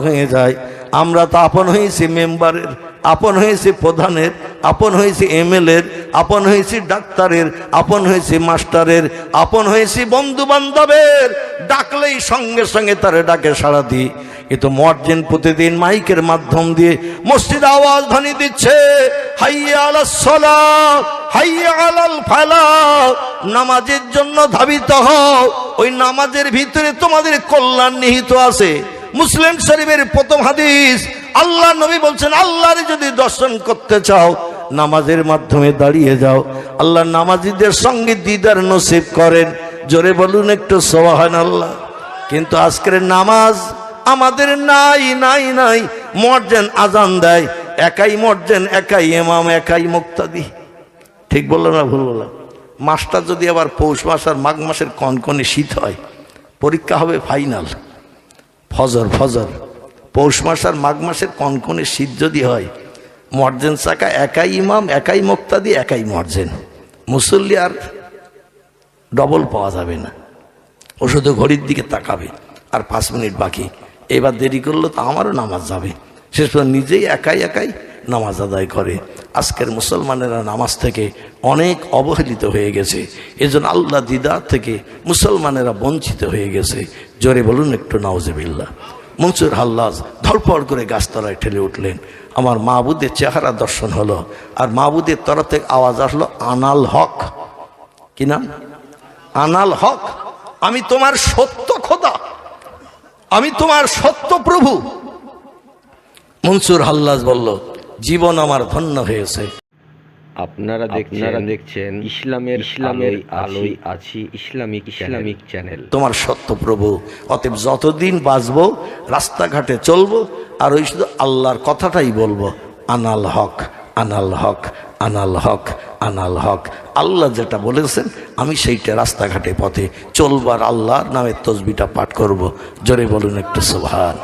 হয়ে যায়। আমরা তো আপন হয়েছি মেম্বারের, আপন হয়েছি প্রধানের, আপন হয়েছি এমএলএর, আপন হয়েছি ডাক্তারের, আপন হয়েছি মাস্টারের, আপন হয়েছি বন্ধু বান্ধবের। ডাকলেই সঙ্গে সঙ্গে তারে ডাকে সাড়া দিই। কিন্তু মুয়াজ্জিন প্রতিদিন মাইকের মাধ্যম দিয়ে মসজিদে আওয়াজ ধ্বনি দিচ্ছে, হাইয়া আলাস সালাহ, হাইয়া আলাল ফালাহ, নামাজের জন্য ধাবিত হও। ওই নামাজের ভিতরে তোমাদের কল্যাণ নিহিত আছে। মুসলিম শরীফের প্রথম হাদিস, আল্লাহ নবী বলছেন, আল্লাহর যদি দর্শন করতে চাও নামাজের মাধ্যমে দাঁড়িয়ে যাও। আল্লাহ নামাজীদের সঙ্গে দিদার নসিব করেন। জোরে বলুন একটু সুবহানাল্লাহ। কিন্তু আজকের নামাজ আমাদের নাই নাই নাই। মুয়াজ্জিন আজান দেয়, একাই মুয়াজ্জিন, একাই ইমাম, একাই মুক্তাদি। ঠিক বললো না ভুল বললাম? মাসটা যদি আবার পৌষ মাস আর মাঘ মাসের কনকনে শীত হয়, পরীক্ষা হবে ফাইনাল। ফজর ফজর পৌষ মাস আর মাঘ মাসের কনকনে শীত যদি হয়, মুয়াজ্জিন সাকা একাই ইমাম, একাই মুক্তাদি, একাই মুয়াজ্জিন। মুসল্লি আর ডবল পাওয়া যাবে না। ও শুধু ঘড়ির দিকে তাকাবে, আর 5 মিনিট বাকি, এবার দেরি করলো তো আমারও নামাজ যাবে। শেষ পর্যন্ত নিজেই একাই একাই নামাজ আদায় করে। আজকের মুসলমানেরা নামাজ থেকে অনেক অবহেলিত হয়ে গেছে। এজন্য আল্লাহ দিদার থেকে মুসলমানেরা বঞ্চিত হয়ে গেছে। জোরে বলুন একটু নাউজুবিল্লাহ। মনসুর হাল্লাজ ধরপড় করে গাছতলায় ঠেলে উঠলেন। আমার মাহবুদের চেহারা দর্শন হলো, আর মাহবুদের তরফ থেকে আওয়াজ আসলো, আনাল হক। কি নাম? আনাল হক। আমি তোমার সত্য খোদা, আমি তোমার সত্য প্রভু। মনসুর হাল্লাজ বলল, জীবন আমার ধন্য হয়েছে। আপনারা দেখছেন ইসলামের আলোয় আছি ইসলামিক চ্যানেল। তোমার সত্য প্রভু। অতএব যতদিন বাঁচবো রাস্তাঘাটে চলবো, আর ওই শুধু আল্লাহর কথাটাই বলবো, আনাল হক, আনাল হক, আনাল হক, আনাল হক। আল্লাহ যেটা বলেছেন আমি সেইটা রাস্তাঘাটে পথে চলবার আল্লাহর নামে তসবিহটা পাঠ করব। জোরে বলুন একটু সুবহান।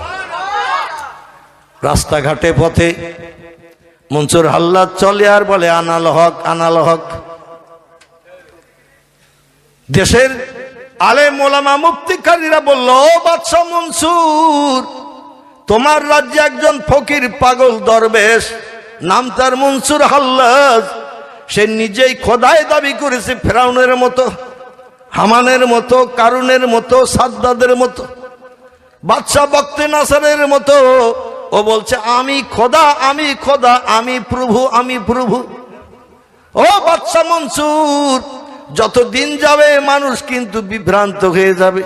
রাস্তাঘাটে পথে মনসুর হাল্লাজ চলে আর বলে, আনাল হক, আনাল হক। দেশের আলেম ওলামা মুফতিকারীরা বলল, ও বাদশা মনসুর, তোমার রাজ্যে একজন ফকির পাগল দরবেশ, নাম তার মনসুর হাল্লাজ। সে নিজেই খোদায় দাবি করেছে, ফেরাউনের মতো, হামানের মতো, কারুনের মতো, সাদ্দাদের মতো, বাদশা বক্তে নাসারের মতো। ও বলছে, আমি খোদা, আমি খোদা, আমি প্রভু, আমি প্রভু। ও বাদশা মনসুর, যত দিন যাবে মানুষ কিন্তু বিভ্রান্ত হয়ে যাবে।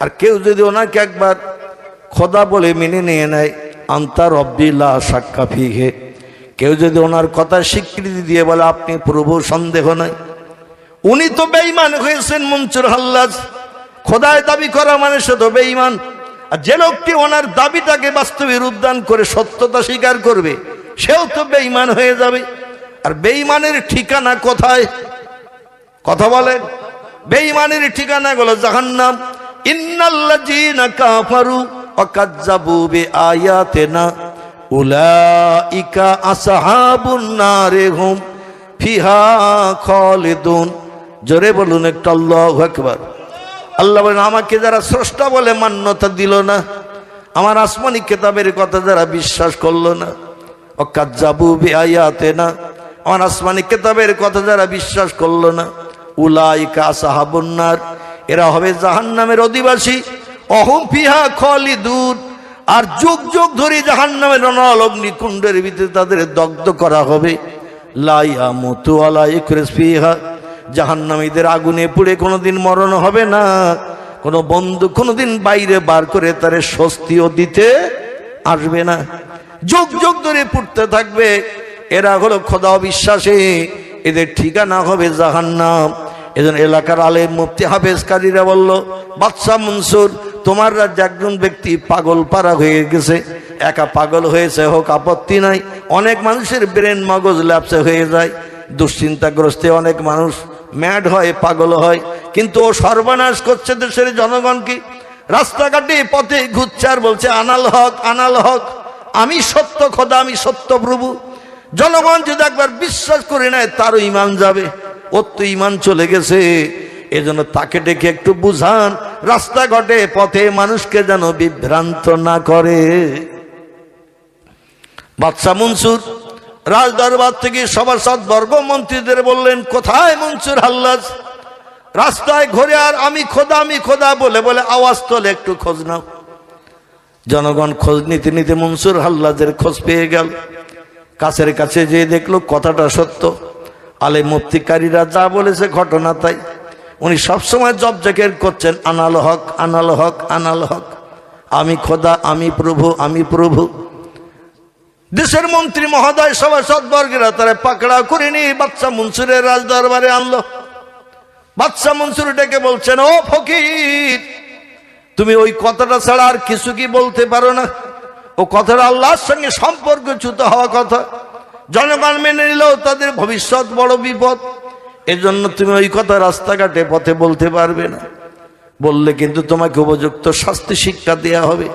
আর কেউ যদি ওনাকে একবার খোদা বলে মেনে নিয়ে নেয়, আন্তা রব্বি লা শাক্কা ফিহে, কেউ যদি ওনার কথা স্বীকৃতি দিয়ে বলে আপনি প্রভু, সন্দেহ নাই। উনি তো বেঈমান হয়েছেন মনসুর হাল্লাজ। খোদায় দাবি করা মানে সে তো বেঈমান। আর যে লোকটি ওনার দাবিটাকে বাস্তবে রূপদান করে সত্যতা স্বীকার করবে, সেও তো বেঈমান হয়ে যাবে। আর বেঈমানের ঠিকানা কোথায়? কথা বলেন। বেঈমানের ঠিকানা হলো জাহান্নাম। ইন্নাল্লাযীনা কাফারু ওয়া কাযযাবু বিআয়াতিনা উলাইকা আসহাবুন নারি হুম ফিহা খালিদুন। জোরে বলুন একটু আল্লাহু আকবার। আল্লাহ বলেন, আমাকে যারা স্রষ্টা বলে মান্যতা দিল না, আমার আসমানি কিতাবের কথা যারা বিশ্বাস করলো না, ও কাযযাবু বিআয়াতিনা, আমার আসমানি কিতাবের কথা যারা বিশ্বাস করলো না, উলাইকা আসহাবুন নার, এরা হবে জাহান্নামের অধিবাসী। অহুম ফিহা খালিদুন, আর যুগ যুগ ধরে জাহান্নামের রণাল অগ্নিকুণ্ডের ভিতরে তাদের দগ্ধ করা হবে। লা ইয়ামুতু ওয়া লা ইয়াখরুজু ফিহা, জাহান্নামীদের আগুনে পুড়ে কোনোদিন মরণ হবে না। কোনো বন্ধু কোনোদিন বাইরে বার করে তারে স্বস্তিও দিতে আসবে না। যুগ যুগ ধরে পুড়তে থাকবে। এরা হলো খোদা অবিশ্বাসী, এদের ঠিকানা হবে জাহান্নাম। এজন্য এলাকার আলেম মুফতি হাফেজ কাজীরা বলল, বাদশা মনসুর, তোমার রাজ্যে একজন ব্যক্তি পাগল পারা হয়ে গেছে। একা পাগল হয়েছে হোক, আপত্তি নাই। অনেক মানুষের ব্রেন মগজ ল্যাপসে হয়ে যায়। দুশ্চিন্তাগ্রস্তে অনেক মানুষ ম্যাড হয়, পাগল হয়। কিন্তু ও সর্বনাশ করছে দেশের জনগণকে। রাস্তাঘাটে পথে ঘুরছে আর বলছে, আনাল হক, আনাল হক, আমি সত্য খোদা, আমি সত্য প্রভু। জনগণ যদি একবার বিশ্বাস করে নেয় তারও ইমান যাবে। ওর তো ইমান চলে গেছে। এজন্য তাকে ডেকে একটু বুঝান, রাস্তাঘাটে পথে মানুষকে যেন বিভ্রান্ত না করে। বাদশা মনসুর রাজদরবার থেকে সভাসদ বর্গ মন্ত্রীদের বললেন, কোথায় মনসুর হাল্লাজ? রাস্তায় ঘুরে আর আমি খোদা বলে বলে আওয়াজ তোলে, একটু খোঁজ নাও। জনগণ খোঁজ নিতে নিতে মনসুর হাল্লাজের খোঁজ পেয়ে গেল। কাছের কাছে যেয়ে দেখলো কথাটা সত্য। আলেম মুফতিকারীরা যা বলেছে ঘটনা তাই। উনি সবসময় জবজাকের করছেন, আনাল হক আনাল হক আনাল হক, আমি খোদা, আমি প্রভু, আমি প্রভু। দেশের মন্ত্রী মহোদয় সভাসদ বর্গেরা তারা পাকড়াও করে নিয়ে বাদশা মনসুরের রাজদরবারে আনলো। বাদশা মনসুর ডেকে বলছেন, ও ফকির, তুমি ওই কথাটা ছাড়া আর কিছু কি বলতে পারো না? ও কথাটা আল্লাহর সঙ্গে সম্পর্কচ্যুত হওয়া কথা, জনগণ মেনে নিলেও তাদের ভবিষ্যৎ বড় বিপদ। এজন্য তুমি ওই কথা রাস্তাঘাটে পথে বলতে পারবে না। বললে কিন্তু তোমাকে উপযুক্ত শাস্তি শিক্ষা দেয়া হবে,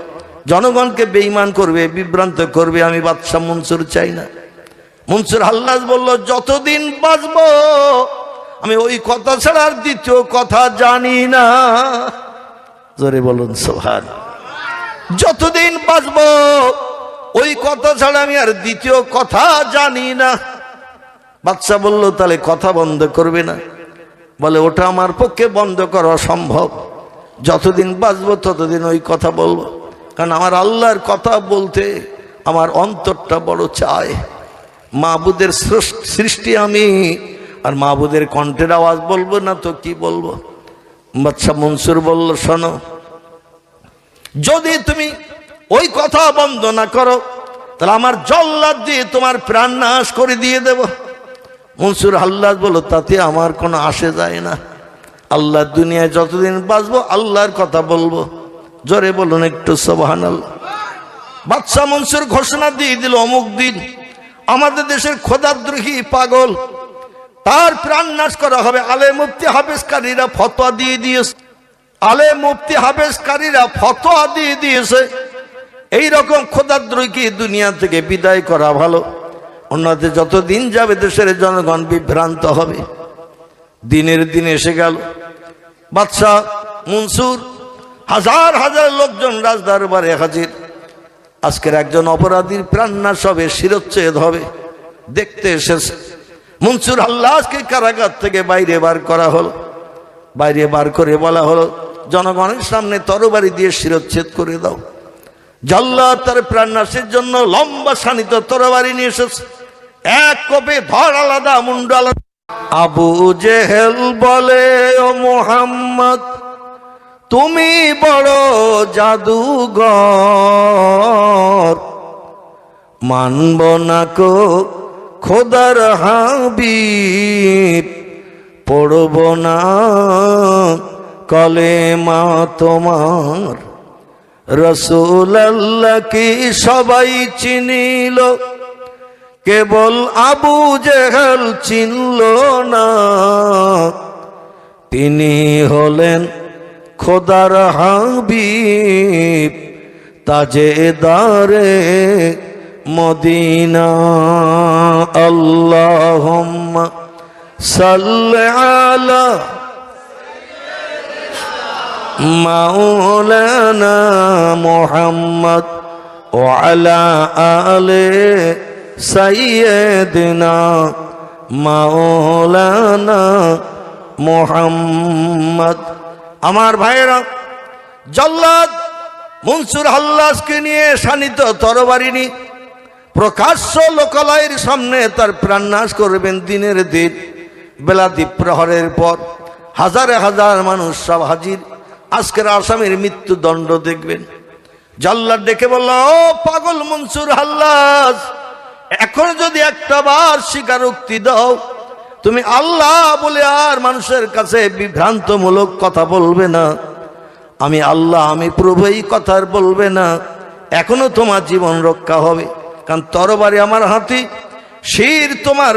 জনগণকে বেঈমান করবে, বিভ্রান্ত করবে। আমি বাদশা মনসুর চাই না। মনসুর হাল্লাজ বলল, যতদিন বাঁচব আমি ওই কথা ছাড়া আর দ্বিতীয় কথা জানি না। জোরে বলুন সুবহান। যতদিন বাঁচব ওই কথা ছাড়া আমি আর দ্বিতীয় কথা জানি না। বাদশা বলল, তাহলে কথা বন্ধ করবে না? বলে, ওটা আমার পক্ষে বন্ধ করা অসম্ভব। যতদিন বাঁচবো ততদিন ওই কথা বলবো, কারণ আমার আল্লাহর কথা বলতে আমার অন্তরটা বড় চায়। মাহবুদের সৃষ্টি আমি, আর মাহবুদের কণ্ঠের আওয়াজ বলবো না তো কি বলবো? বাদশা মনসুর বলল, শোনো, যদি তুমি ওই কথা বন্ধ না করো তাহলে আমার জল্লাদ দিয়ে তোমার প্রাণ নাশ করে দিয়ে দেব। মনসুর হাল্লাজ বলল, তাতে আমার কোনো আসে যায় না। আল্লাহ দুনিয়ায় যতদিন বাঁচবো আল্লাহর কথা বলবো। জোরে বলুন একটু সুবহানাল্লাহ। বাদশা মনসুর ঘোষণা দিয়ে দিল, অমুক দিন আমাদের দেশের খোদাদ্রোহী পাগল, তার প্রাণ নাশ করা হবে। আলেম মুফতি হাফেজকারীরা ফতোয়া দিয়ে দিয়েছে, আলেম মুফতি হাফেজকারীরা ফতোয়া দিয়ে দিয়েছে এইরকম খোদাদ্রোহীকে দুনিয়া থেকে বিদায় করা ভালো। অন্যতে যত দিন যাবে দেশের জনগণ বিভ্রান্ত হবে। দিনের দিন এসে গেল। বাদশা মনসুর হাজার হাজার লোকজন রাজদরবারে হাজির। আজকের একজন অপরাধীর প্রাণ নাশ হবে, শিরচ্ছেদ হবে, দেখতে এসেছে। মনসুর হাল্লাজকে কারাগার থেকে বাইরে বার করা হলো। বাইরে বার করে বলা হলো, জনগণের সামনে তরবারি দিয়ে শিরচ্ছেদ করে দাও। জল্লাদ তার প্রাণ নাশের জন্য লম্বা শানিত তরবারি নিয়ে এসেছে। এক কোপে ধর আলাদা, মুন্ড আলাদা। আবু জেহেল বলে, ও মুহাম্মদ, তুমি বড় জাদুঘর, মানব না কো খোদার হাবিব, পড়ব না কলেমা তোমার। রাসূলুল্লাহ কি সবাই চিনিল, কেবল আবু জেহেল চিনল না। তিনি হলেন খোদার হাবিব, তাজেদারে মদিনা। আল্লাহুম্মা সাল্লি আলা মাওলানা মুহাম্মদ ওয়া আলা আলি সাইয়্যিদিনা মাওলানা মুহাম্মদ। আমার ভাইয়েরা, জল্লাদ মনসুর হাল্লাজকে নিয়ে শানিত তরবারি নিয়ে প্রকাশ্য লোকালয়ের সামনে তার প্রাণনাশ করবেন। দিনের দিন বেলাতি প্রহরের পর হাজারে হাজার মানুষ সব হাজির। আজকের আসামির মৃত্যুদণ্ড দেখবেন। জল্লাদ ডেকে বলল, ও পাগল মনসুর হাল্লাজ, এখন যদি একটা বার স্বীকারোক্তি দাও তুমি আল্লাহ বলে আর মানুষের কাছে বিভ্রান্তমূলক কথা বলবে না, আমি আল্লাহ আমি প্রভু এই কথা আর বলবে না, এখনো তোমার জীবন রক্ষা হবে। কারণ তরবারি আমার হাতে, শির তোমার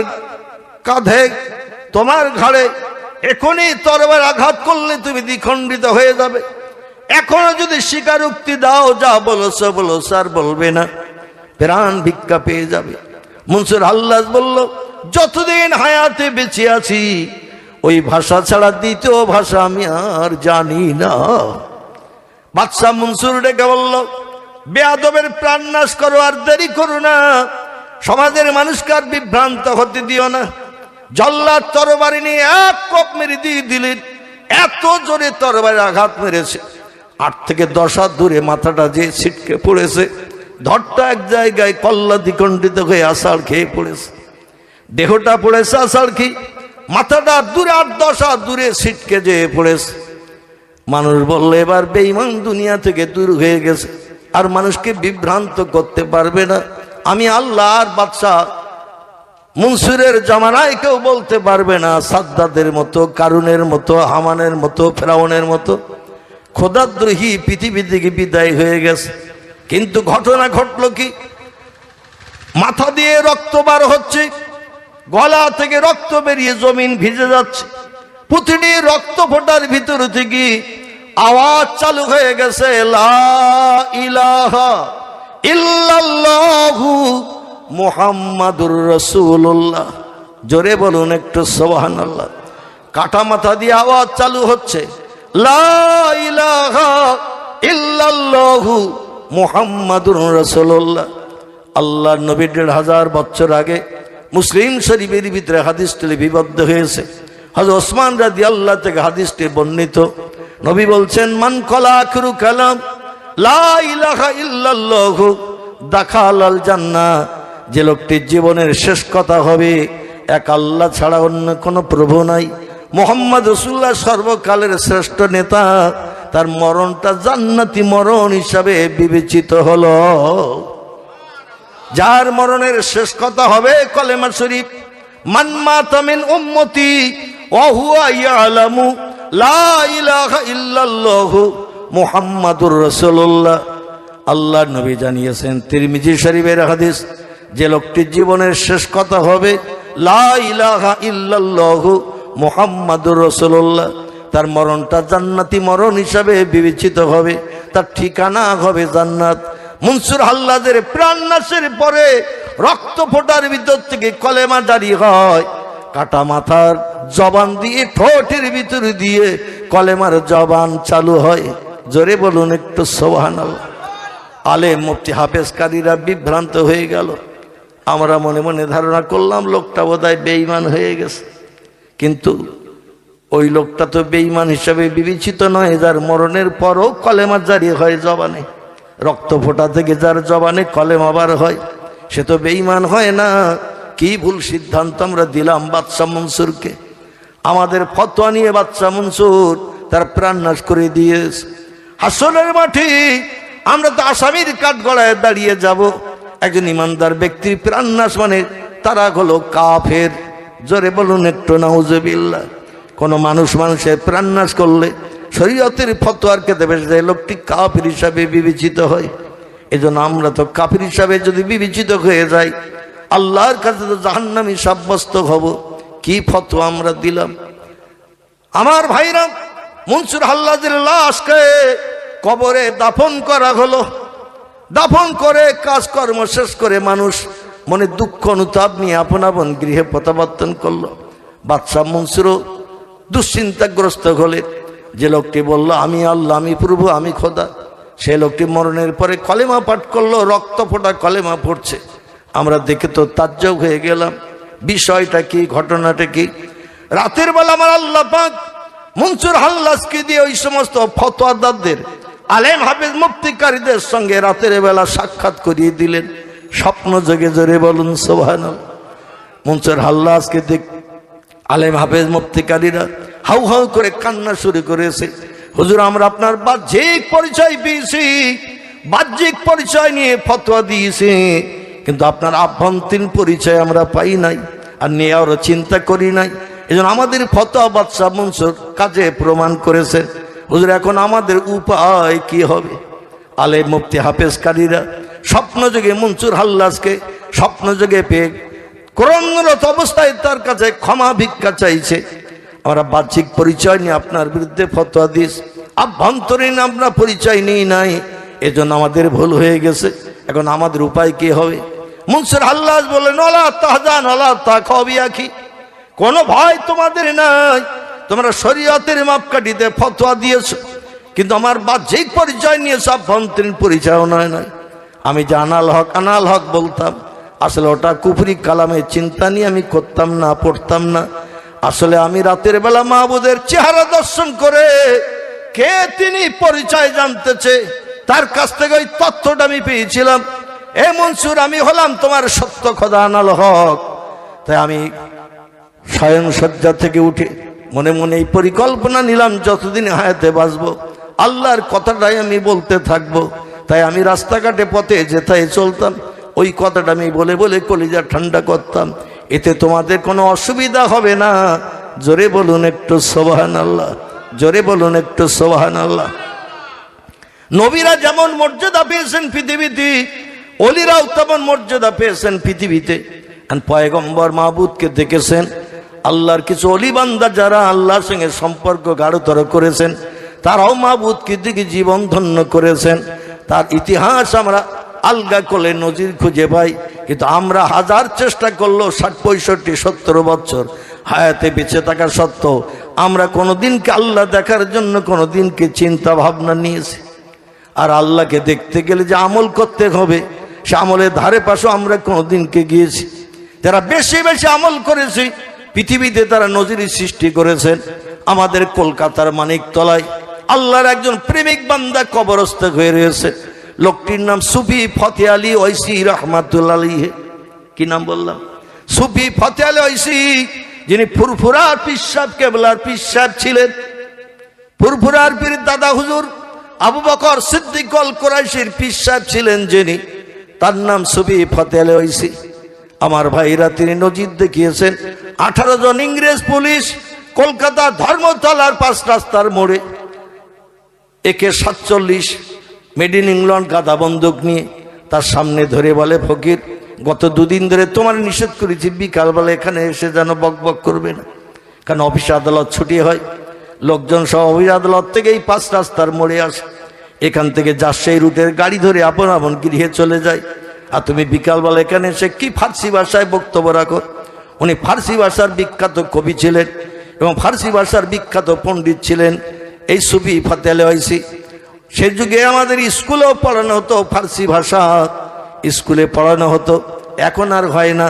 কাঁধে, তোমার ঘাড়ে, এখনই তরবার আঘাত করলে তুমি দ্বিখণ্ডিত হয়ে যাবে। এখনো যদি স্বীকারোক্তি দাও, যা বলছো বলছো আর বলবে না, প্রাণ ভিক্ষা পেয়ে যাবে। মনসুর হাল্লাজ বলল, যতদিন হায়াতে বেঁচে আছি ওই ভাষা ছাড়া দ্বিতীয় ভাষা আমি আর জানি না। বাদশাহ মনসুর ডেকে বলল, বেয়াদবের প্রাণ নাশ করো, আর দেরি করো না, সমাজের মানুষকে আর বিভ্রান্ত হতে দিও না। জল্লাদ তরবারি নিয়ে এক কোপ মেরে দিয়ে দিলেন। এত জোরে তরবারি আঘাত মেরেছে, 8 থেকে 10 হাত দূরে মাথাটা যে ছিটকে পড়েছে, ধরটা এক জায়গায় কল্লা দ্বিখণ্ডিত হয়ে আষাঢ় খেয়ে পড়েছে, দেহটা পড়েছে আষাঢ় খেয়ে, মাথাটা দূরে 8-10 হাত দূরে ছিটকে যেয়ে পড়েছে। মানুষ বলল, এবার বেঈমান দুনিয়া থেকে দূর হয়ে গেছে, আর মানুষকে বিভ্রান্ত করতে পারবে না। আমি আল্লাহ আর বাদশাহ মনসুরের জামানায় কেউ বলতে পারবে না সাদ্দাদের মতো, কারুনের মতো, হামানের মতো, ফেরাউনের মতো খোদাদ্রোহী পৃথিবী থেকে বিদায় হয়ে গেছে। কিন্তু ঘটনা ঘটলো কি, মাথা দিয়ে রক্ত বার হচ্ছে, গলা থেকে রক্ত বেরিয়ে জমিন ভিজে যাচ্ছে, প্রতিটি রক্ত ফোটার ভিতর থেকে আওয়াজ চালু হয়ে গেছে, লা ইলাহা ইল্লাল্লাহু মুহাম্মাদুর রাসূলুল্লাহ। জোরে বলুন একটু সুবহানাল্লাহ। কাটা মাথা দিয়ে আওয়াজ চালু হচ্ছে, লা ইলাহা ইল্লাল্লাহু মুহাম্মাদুর রাসূলুল্লাহ। আল্লাহর নবী 1500 বছর আগে মুসলিম শরীফের ভিতরে হাদিসটি লিপিবদ্ধ হয়েছে। হযরত ওসমান রাদিয়াল্লাহু থেকে হাদিসটি বর্ণিত। নবী বলছেন, মান ক্বালা আখিরু কালাম লা ইলাহা ইল্লাল্লাহু দাখালাল জান্নাহ। যে লোকটির জীবনের শেষ কথা হবে, এক আল্লাহ ছাড়া অন্য কোনো প্রভু নাই, মুহাম্মদ রাসূলুল্লাহ সর্বকালের শ্রেষ্ঠ নেতা, তার মরণটা জান্নাতি মরণ হিসাবে বিবেচিত হলো। যার মরণের শেষ কথা হবে কলেমা শরীফ, মান মাতা মিন উম্মতি ওয়া হুয়া ইয়ালামু লা ইলাহা ইল্লাল্লাহু মুহাম্মাদুর রাসূলুল্লাহ। আল্লাহর নবী জানিয়েছেন, তিরমিজি শরীফের হাদিস, যে লোকটির জীবনের শেষ কথা হবে লা ইলাহা ইল্লাল্লাহু মুহাম্মাদুর রাসূলুল্লাহ, তার মরণটা জান্নাতি মরণ হিসাবে বিবেচিত হবে, তার ঠিকানা হবে জান্নাত। মনসুর হাল্লাজের প্রাণ নাশের পরে রক্ত ফোটার ভিতর থেকে কলেমা জারি হয়, কাটা মাথার জবান দিয়ে ঠোঁটের ভিতর দিয়ে কলেমার জবান চালু হয়। জোরে বলুন একটু সুবহানাল্লাহ। আলেম মুফতি হাফেজ কারীরা বিভ্রান্ত হয়ে গেল। আমরা মনে মনে ধারণা করলাম লোকটা বোধহয় বেঈমান হয়ে গেছে, কিন্তু ওই লোকটা তো বেঈমান হিসাবে বিবেচিত নয়, যার মরণের পরও কলেমা জারি হয় জবানে। রক্ত ফোটা থেকে যার জবানে কলেমা বার হয়, সে তো বেঈমান হয় না। কি ভুল সিদ্ধান্ত আমরা দিলাম বাদশাহ মনসুরকে। আমাদের ফতোয়া নিয়ে বাদশাহ মনসুর তার প্রাণ নাশ করে দিয়েছে। হাসরের মাঠে আমরা তো আসামির কাঠগড়ায় দাঁড়িয়ে যাব। একজন ইমানদার ব্যক্তির প্রাণ নাশ মানে তারা হলো কাফের। জোরে বলুন একটু নাউজুবিল্লাহ। কোনো মানুষের প্রাণ নাশ করলে শরীয়তের ফতোয়ার কেতাবে যে লোকটি কাফির হিসাবে বিবেচিত হয়। এজন্য আমরা তো কাফির হিসাবে যদি বিবেচিত হয়ে যাই, আল্লাহর কাছে তো জাহান্নামী সাব্যস্ত হব। কি ফতোয়া আমরা দিলাম। আমার ভাইরা, মনসুর হাল্লাজের লাশকে কবরে দাফন করা হলো। দাফন করে কাজকর্ম শেষ করে মানুষ মনে দুঃখ অনুতাপ নিয়ে আপন আপন গৃহে প্রত্যাবর্তন করলো। বাদশাহ মনসুরও দুশ্চিন্তাগ্রস্ত হলে, যে লোকটি বলল আমি আল্লাহ, আমি প্রভু, আমি খোদা, সে লোকটি মরণের পরে কলেমা পাঠ করলো, রক্ত ফোটা কলেমা পড়ছে। আমরা দেখে তো তাজ্জব হয়ে গেলাম, বিষয়টা কি, ঘটনাটা কি। রাতের বেলা আমার আল্লাহ পাক মনসুর হাল্লাজকে দিয়ে ওই সমস্ত ফতোয়াদারদের, আলেম হাফেজ মুফতিকারীদের সঙ্গে রাতের বেলা সাক্ষাৎ করিয়ে দিলেন স্বপ্ন যোগে। জোরে বলুন সুবহানাল্লাহ। মনসুর হাল্লাজকে দেখ আলেম হাফেজ মুফতিকারীরা হাউ হাউ করে কান্না শুরু করেছে। হুজুর, আমরা আপনার বাহ্যিক পরিচয় পেয়েছি, বাহ্যিক পরিচয় নিয়ে ফতোয়া দিয়েছি, কিন্তু আপনার আভ্যন্তরীণ পরিচয় আমরা পাই নাই, আর নেওয়ারও চিন্তা করি নাই। এজন্য আমাদের ফতোয়া বাদশাহ মনসুর কাজে প্রমাণ করেছেন। হুজুর, এখন আমাদের উপায় কি হবে? আলেম মুফতি হাফেজ কারীরা স্বপ্নযোগে মনসুর হাল্লাজকে স্বপ্নযোগে পেয়ে ক্রন্দনরত অবস্থায় তার কাছে ক্ষমা ভিক্ষা চাইছে। আমরা বাহ্যিক পরিচয় নিয়ে আপনার বিরুদ্ধে ফতোয়া দিস, আভ্যন্তরীণ আমরা পরিচয় নিই নাই, এজন্য আমাদের ভুল হয়ে গেছে। এখন আমাদের উপায় কি হবে? মনসুর হাল্লাজ বললেন, ওয়ালা তাহজান ওয়ালা তাখাফ ইয়া আখি, কোনো ভয় তোমাদের নাই। তোমরা শরীয়তের মাপকাঠিতে ফতোয়া দিয়েছো, কিন্তু আমার বাহ্যিক পরিচয় নিয়েছো, আভ্যন্তরীণ পরিচয়ও নয়। আমি যে আনাল হক বলতাম, আসলে ওটা কুফরি কালামের চিন্তা নিয়ে আমি করতাম না, পড়তাম না। আসলে আমি রাতের বেলা মাহবুদের চেহারা দর্শন করে কে তিনি পরিচয় জানতেছে, তার কাছ থেকে ওই তথ্যটা আমি পেয়েছিলাম। এ মনসুর, আমি হলাম তোমার সত্য খোদা আনাল হক। তাই আমি শয়ন শয্যা থেকে উঠে মনে মনে এই পরিকল্পনা নিলাম, যতদিন হায়াতে বাঁচবো আল্লাহর কথাটাই আমি বলতে থাকবো। তাই আমি রাস্তাঘাটে পথে যেথায় চলতাম ওই কথাটা আমি বলে বলে কলিজা ঠান্ডা করতাম। এতে তোমাদের কোনো অসুবিধা হবে না। জোরে বলুন একটু সুবহানাল্লাহ, জোরে বলুন একটু সুবহানাল্লাহ। নবীরা যেমন মর্যাদা পেয়েছেন পৃথিবীতে, অলিরাও তেমন মর্যাদা পেয়েছেন পৃথিবীতে। পয়গম্বর মাহবুদকে দেখেছেন। আল্লাহর কিছু অলি বান্দা যারা আল্লাহর সঙ্গে সম্পর্ক গাঢ়তর করেছেন, তারাও মাহবুদকে দিকে জীবন ধন্য করেছেন। তার ইতিহাস আমরা আলগা করলে নজির খুঁজে পাই, কিন্তু আমরা হাজার চেষ্টা করলেও 60, 65, 70 বছর হায়াতে বেঁচে থাকা সত্ত্বেও আমরা কোনোদিনকে আল্লাহ দেখার জন্য কোনোদিনকে চিন্তা ভাবনা নিয়েছি। আর আল্লাহকে দেখতে গেলে যে আমল করতে হবে, সে আমলের ধারে পাশে আমরা কোনোদিনকে গিয়েছি। যারা বেশি বেশি আমল করেছে পৃথিবীতে, তারা নজির সৃষ্টি করেছেন। আমাদের কলকাতার মানিকতলায় আল্লাহর একজন প্রেমিক বান্দা কবরস্থ হয়ে রয়েছে। লোকটির নাম সুফি ফতে আলী ঐসি রহমাতুল্লাহ আলাইহি। কি নাম বললাম? সুফি ফতে আলী ঐসি, যিনি ফুরফুরার পীর সাহেব কেবলার পীর সাহেব ছিলেন। ফুরফুরার পীর দাদা হুজুর আবু বকর সিদ্দিক আল কুরাইশির পীর সাহেব ছিলেন যিনি, তার নাম সুফি ফতে আলী ঐসি। আমার ভাইরা, তিনি নজির দেখিয়েছেন। 18 জন ইংরেজ পুলিশ কলকাতা ধর্মতলার 5 রাস্তার মোড়ে AK-47 মেড ইন ইংল্যান্ড গাদা বন্দুক নিয়ে তার সামনে ধরে বলে, ফকির, গত 2 দিন ধরে তোমার নিষেধ করেছি বিকালবেলা এখানে এসে যেন বক বক করবে না, কারণ অফিস আদালত ছুটি হয়। লোকজন সব অফিস আদালত থেকে এই 5 রাস্তার মোড়ে আসে। এখান থেকে যার সেই রুটের গাড়ি ধরে আপন আপন গৃহে চলে যায়। আর তুমি বিকালবেলা এখানে এসে কি ফার্সি ভাষায় বক্তব্য রাখো? উনি ফার্সি ভাষার বিখ্যাত কবি ছিলেন এবং ফার্সি ভাষার বিখ্যাত পণ্ডিত ছিলেন এই সুফি ফতে আলী ঐসি। সে যুগে আমাদের স্কুলেও পড়ানো হতো ফার্সি ভাষা, স্কুলে পড়ানো হতো, এখন আর হয় না।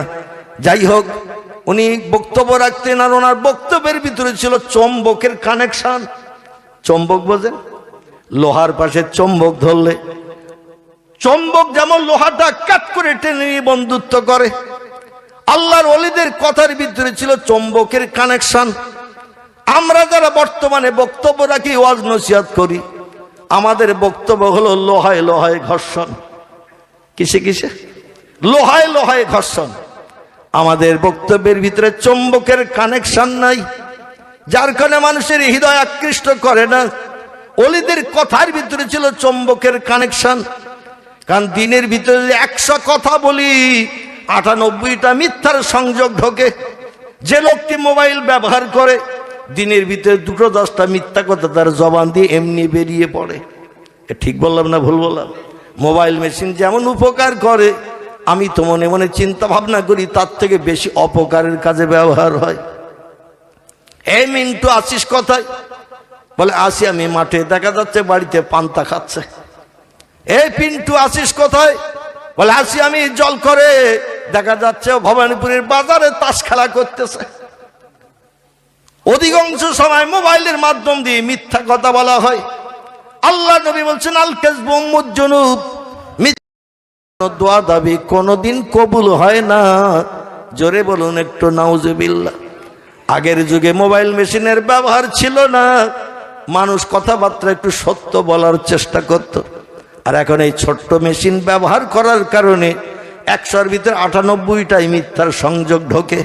যাই হোক, উনি বক্তব্য রাখতেন, আর ওনার বক্তব্যের ভিতরে ছিল চম্বকের কানেকশন। চম্বক বোঝেন? লোহার পাশে চম্বক ধরলে চম্বক যেমন লোহাটা কাট করে টেনে নিয়ে বন্ধুত্ব করে, আল্লাহর ওলিদের কথার ভিতরে ছিল চম্বকের কানেকশন। আমরা যারা বর্তমানে বক্তব্য রাখি, ওয়াজ নসিহত করি, আমাদের বক্তব্য হলো লোহায় লোহায় ঘর্ষণ। কিসে কিসে? লোহায় লোহায় ঘর্ষণ। আমাদের বক্তব্যের ভিতরে চম্বকের কানেকশন নাই, যার কারণে মানুষের হৃদয় আকৃষ্ট করে না। ওলিদের কথার ভিতরে ছিল চম্বকের কানেকশন। কারণ দিনের ভিতরে 100 কথা বলি, 98টা মিথ্যার সংযোগ ঢোকে। যে লোকটি মোবাইল ব্যবহার করে, দিনের ভিতরে 2-10টা মিথ্যা কথা তার জবান দিয়ে এমনি বেরিয়ে পড়ে। ঠিক বললাম না ভুল বললাম? মোবাইল মেশিন যেমন উপকার করে, আমি তো মনে মনে চিন্তা ভাবনা করি তার থেকে বেশি অপকারের কাজে ব্যবহার হয়। এই মিন্টু আসিস কোথায়? বলে, আসি আমি মাঠে। দেখা যাচ্ছে বাড়িতে পান্তা খাচ্ছে। এই পিন্টু আসিস কোথায়? বলে, আসি আমি জল করে। দেখা যাচ্ছে ভবানীপুরের বাজারে তাস খেলা করতেছে। অধিকাংশ সময় মোবাইলের মাধ্যম দিয়ে মিথ্যা কথা বলা হয়। আল্লাহ নবী বলছেন, আল কাযবু উম্মুজ জুনুব, দোয়া দাবি কোনোদিন কবুল হয় না। জোরে বলুন একটু নাউজুবিল্লাহ। আগের যুগে মোবাইল মেশিনের ব্যবহার ছিল না, মানুষ কথাবার্তা একটু সত্য বলার চেষ্টা করত। আর এখন এই ছোট্ট মেশিন ব্যবহার করার কারণে 100-র ভিতরে 98টাই মিথ্যার সংযোগ ঢোকে।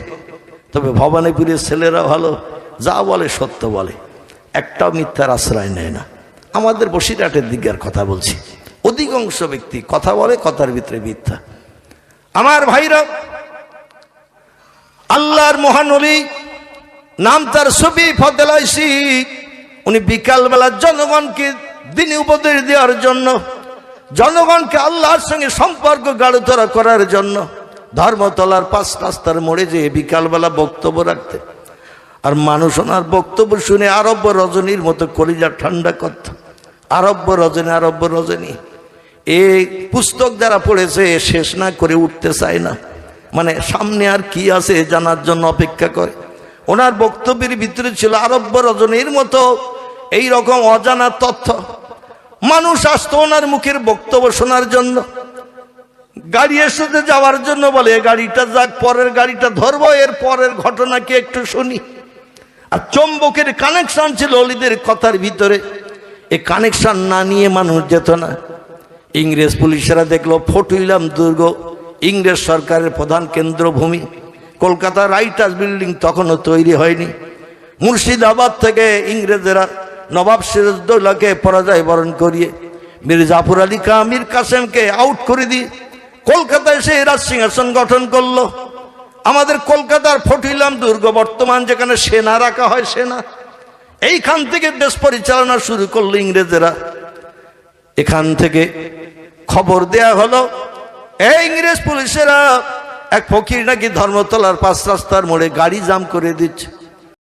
তবে ভবানীপুরের ছেলেরা ভালো, যা বলে সত্য বলে, একটাও মিথ্যার আশ্রয় নেয় না। আমাদের বসিরহাটের দিকের কথা বলছি, অধিকাংশ ব্যক্তি কথা বলে, কথার ভিতরে মিথ্যা। আমার ভাইরা, আল্লাহর মহানবী, নাম তার সুফি ফতে আলী ঐসি, উনি বিকালবেলা জনগণকে দিনী উপদেশ দেওয়ার জন্য, জনগণকে আল্লাহর সঙ্গে সম্পর্ক গাঢ়তর করার জন্য ধর্মতলার 5 রাস্তার মোড়ে যে বিকালবেলা বক্তব্য রাখতে, আর মানুষ ওনার বক্তব্য শুনে আরব্য রজনীর মতো কলিজা ঠান্ডা করত। আরব্য রজনী এই পুস্তক যারা পড়েছে শেষ না করে উঠতে চায় না, মানে সামনে আর কি আছে জানার জন্য অপেক্ষা করে। ওনার বক্তব্যের ভিতরে ছিল আরব্য রজনীর মতো এই রকম অজানা তথ্য। মানুষ আসতো ওনার মুখের বক্তব্য শোনার জন্য, গাড়ি এসে যাওয়ার জন্য বলে গাড়িটা যাক, পরের গাড়িটা ধরবো, এর পরের ঘটনা কি একটু শুনি। আর চৌম্বকের কানেকশন ছিল অলিদের কথার ভিতরে, এই কানেকশন না নিয়ে মানুষ যেত না। ইংরেজ পুলিশেরা দেখলো ফটুইলাম দুর্গ ইংরেজ সরকারের প্রধান কেন্দ্রভূমি, কলকাতা রাইটার্স বিল্ডিং তখনও তৈরি হয়নি। মুর্শিদাবাদ থেকে ইংরেজেরা নবাব সিরাজদৌল্লাকে পরাজয় বরণ করিয়ে মীর জাফর আলী খাঁ মীর কাসেমকে আউট করে দিয়ে কলকাতায় এসে রাজ সিংহাসন গঠন করলো। আমাদের কলকাতার ফটুইলাম দুর্গ বর্তমান যেখানে সেনা রাখা হয়, সেনা, এইখান থেকে দেশ পরিচালনা শুরু করলো ইংরেজেরা। এখান থেকে খবর দেয়া হলো এই ইংরেজ পুলিশেরা এক ফকির নাকি ধর্মতলার 5 রাস্তার মোড়ে গাড়ি জাম করে দিচ্ছে।